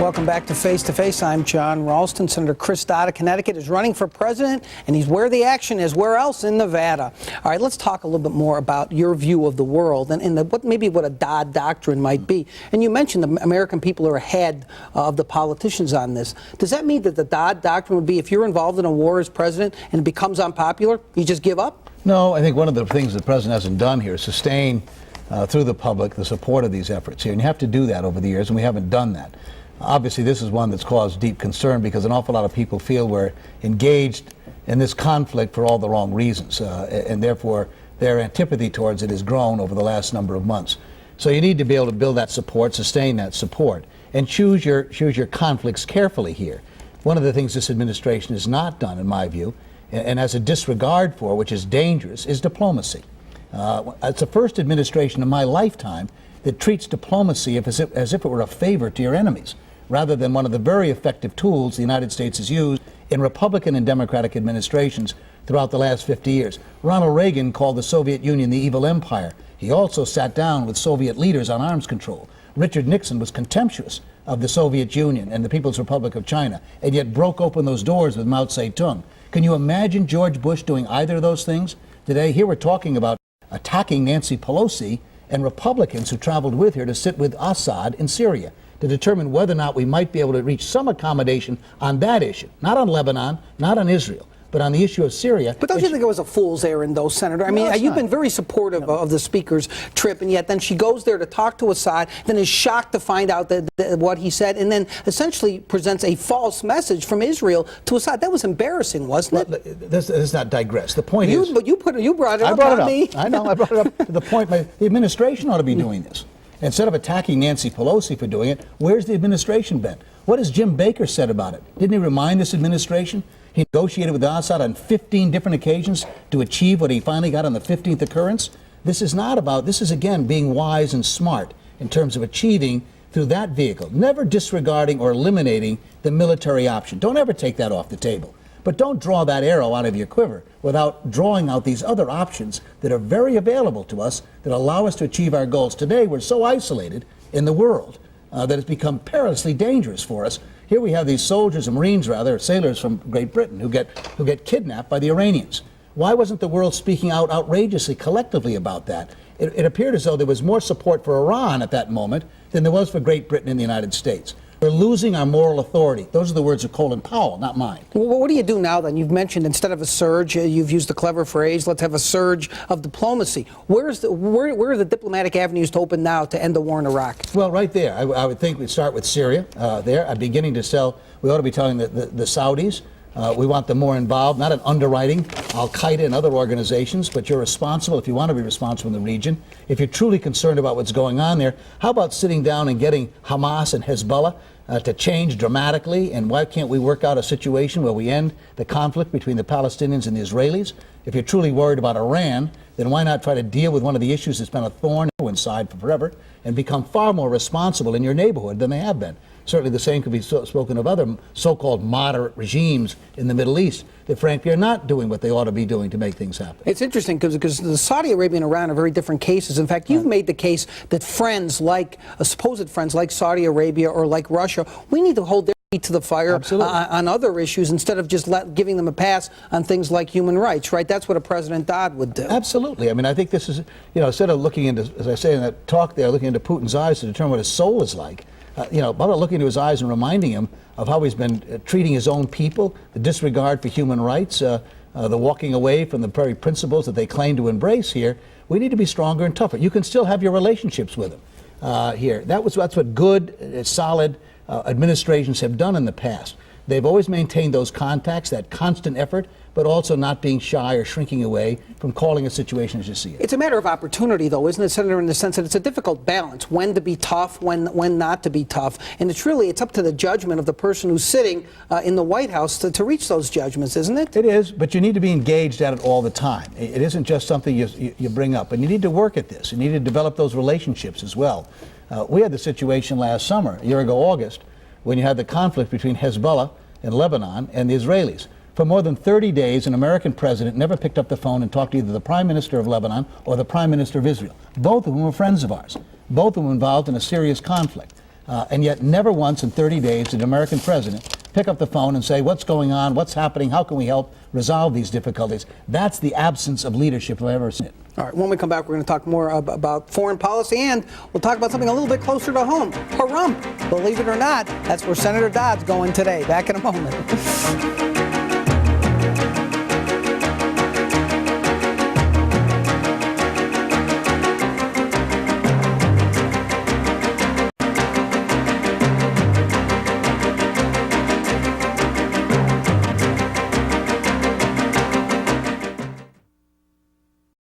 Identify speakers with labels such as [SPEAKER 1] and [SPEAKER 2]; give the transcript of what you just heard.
[SPEAKER 1] Welcome back to Face to Face. I'm Jon Ralston. Senator Chris Dodd of Connecticut is running for president, and he's where the action is. Where else? In Nevada. All right, let's talk a little bit more about your view of the world and what a Dodd doctrine might be. And you mentioned the American people are ahead of the politicians on this. Does that mean that the Dodd doctrine would be if you're involved in a war as president and it becomes unpopular, you just give up?
[SPEAKER 2] No, I think one of the things the president hasn't done here is sustain through the public the support of these efforts here. And you have to do that over the years, and we haven't done that. Obviously, this is one that's caused deep concern because an awful lot of people feel we're engaged in this conflict for all the wrong reasons, and therefore their antipathy towards it has grown over the last number of months. So you need to be able to build that support, sustain that support, and choose your conflicts carefully here. One of the things this administration has not done, in my view, and has a disregard for, which is dangerous, is diplomacy. It's the first administration in my lifetime that treats diplomacy as if it were a favor to your enemies, rather than one of the very effective tools the United States has used in Republican and Democratic administrations throughout the last 50 years. Ronald Reagan called the Soviet Union the evil empire. He also sat down with Soviet leaders on arms control. Richard Nixon was contemptuous of the Soviet Union and the People's Republic of China, and yet broke open those doors with Mao Zedong. Can you imagine George Bush doing either of those things? Today, here we're talking about attacking Nancy Pelosi and Republicans who traveled with her to sit with Assad in Syria to determine whether or not we might be able to reach some accommodation on that issue, not on Lebanon, not on Israel, but on the issue of Syria.
[SPEAKER 1] But don't you think it was a fool's errand, though, Senator? I mean, you've been very supportive of the speaker's trip, and yet then she goes there to talk to Assad, then is shocked to find out that what he said, and then essentially presents a false message from Israel to Assad. That was embarrassing, wasn't it?
[SPEAKER 2] Let's not digress. The point is...
[SPEAKER 1] But you brought it up,
[SPEAKER 2] not
[SPEAKER 1] me.
[SPEAKER 2] I know, I brought it up to the point. The administration ought to be doing this. Instead of attacking Nancy Pelosi for doing it, where's the administration been? What has Jim Baker said about it? Didn't he remind this administration he negotiated with Assad on 15 different occasions to achieve what he finally got on the 15th occurrence? This is not about, this is again being wise and smart in terms of achieving through that vehicle, never disregarding or eliminating the military option. Don't ever take that off the table. But don't draw that arrow out of your quiver without drawing out these other options that are very available to us that allow us to achieve our goals. Today, we're so isolated in the world that it's become perilously dangerous for us. Here we have these soldiers, or Marines rather, sailors from Great Britain who get kidnapped by the Iranians. Why wasn't the world speaking out outrageously, collectively about that? It appeared as though there was more support for Iran at that moment than there was for Great Britain and the United States. We're losing our moral authority. Those are the words of Colin Powell, not mine.
[SPEAKER 1] Well, what do you do now then? You've mentioned instead of a surge, you've used the clever phrase, let's have a surge of diplomacy. Where are the diplomatic avenues to open now to end the war in Iraq?
[SPEAKER 2] Well, right there. I would think we'd start with Syria. There, I'm beginning to sell. We ought to be telling the Saudis. We want them more involved, not in underwriting Al-Qaeda and other organizations, but you're responsible if you want to be responsible in the region. If you're truly concerned about what's going on there, how about sitting down and getting Hamas and Hezbollah to change dramatically? And why can't we work out a situation where we end the conflict between the Palestinians and the Israelis? If you're truly worried about Iran, then why not try to deal with one of the issues that's been a thorn inside for forever and become far more responsible in your neighborhood than they have been? Certainly the same could be spoken of other so-called moderate regimes in the Middle East that frankly are not doing what they ought to be doing to make things happen.
[SPEAKER 1] It's interesting because the Saudi Arabia and Iran are very different cases. In fact, you've made the case that supposed friends like Saudi Arabia or like Russia, we need to hold their feet to the fire on other issues instead of just giving them a pass on things like human rights, right? That's what a President Dodd would do.
[SPEAKER 2] Absolutely. I mean, I think this is, instead of looking into, as I say in that talk there, looking into Putin's eyes to determine what his soul is like, about looking into his eyes and reminding him of how he's been treating his own people, the disregard for human rights, the walking away from the very principles that they claim to embrace here, we need to be stronger and tougher. You can still have your relationships with him here. That's what good, solid administrations have done in the past. They've always maintained those contacts, that constant effort, but also not being shy or shrinking away from calling a situation as you see it.
[SPEAKER 1] It's a matter of opportunity, though, isn't it, Senator, in the sense that it's a difficult balance, when to be tough, when not to be tough. And it's up to the judgment of the person who's sitting in the White House to reach those judgments, isn't it?
[SPEAKER 2] It is, but you need to be engaged at it all the time. It isn't just something you bring up, and you need to work at this. You need to develop those relationships as well. We had the situation last summer, a year ago August, when you had the conflict between Hezbollah in Lebanon and the Israelis. For more than 30 days, an American president never picked up the phone and talked to either the Prime Minister of Lebanon or the Prime Minister of Israel. Both of them were friends of ours. Both of them involved in a serious conflict. And yet never once in 30 days did an American president pick up the phone and say, what's going on, what's happening, how can we help resolve these difficulties? That's the absence of leadership I've ever seen.
[SPEAKER 1] All right, when we come back, we're going to talk more about foreign policy, and we'll talk about something a little bit closer to home. Pahrump. Believe it or not, that's where Senator Dodd's going today. Back in a moment.